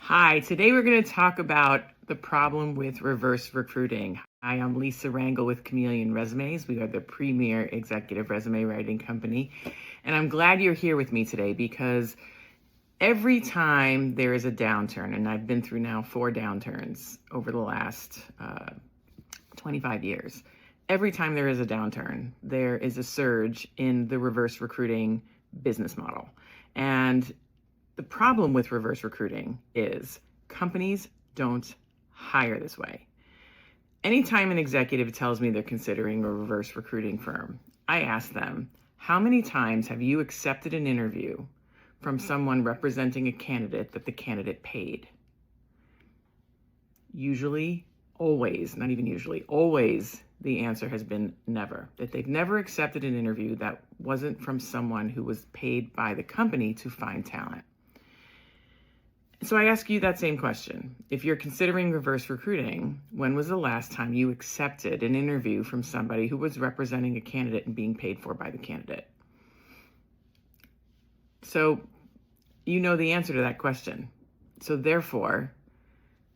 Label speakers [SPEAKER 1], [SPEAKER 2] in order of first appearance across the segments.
[SPEAKER 1] Hi, today we're going to talk about the problem with reverse recruiting. Hi, I'm Lisa Rangel with Chameleon Resumes. We are the premier executive resume writing company. And I'm glad you're here with me today because every time there is a downturn, and I've been through now 4 downturns over the last 25 years, every time there is a downturn, there is a surge in the reverse recruiting business model. And the problem with reverse recruiting is companies don't hire this way. Anytime an executive tells me they're considering a reverse recruiting firm, I ask them, how many times have you accepted an interview from someone representing a candidate that the candidate paid? Usually, always, not even usually, always the answer has been never. That they've never accepted an interview that wasn't from someone who was paid by the company to find talent. So I ask you that same question. If you're considering reverse recruiting, when was the last time you accepted an interview from somebody who was representing a candidate and being paid for by the candidate? So you know the answer to that question. So therefore,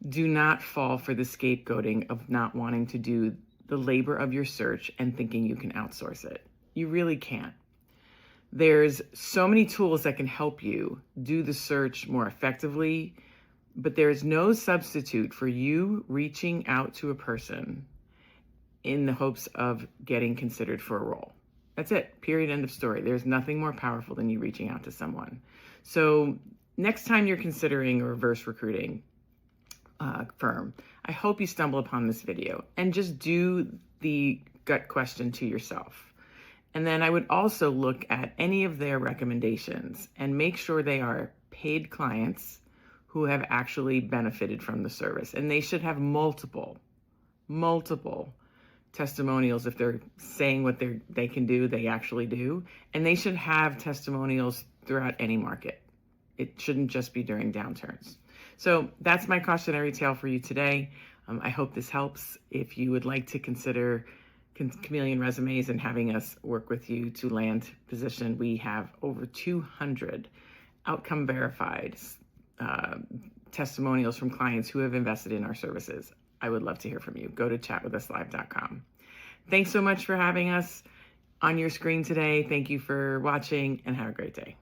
[SPEAKER 1] do not fall for the scapegoating of not wanting to do the labor of your search and thinking you can outsource it. You really can't. There's so many tools that can help you do the search more effectively, but there's no substitute for you reaching out to a person in the hopes of getting considered for a role. That's it, period, end of story. There's nothing more powerful than you reaching out to someone. So next time you're considering a reverse recruiting firm, I hope you stumble upon this video and just do the gut question to yourself. And then I would also look at any of their recommendations and make sure they are paid clients who have actually benefited from the service. And they should have multiple testimonials. If they're saying what they can do, they actually do. And they should have testimonials throughout any market. It shouldn't just be during downturns. So that's my cautionary tale for you today. I hope this helps. If you would like to consider Chameleon Resumes and having us work with you to land position, we have over 200 outcome verified testimonials from clients who have invested in our services. I would love to hear from you. Go to chatwithuslive.com. Thanks so much for having us on your screen today. Thank you for watching and have a great day.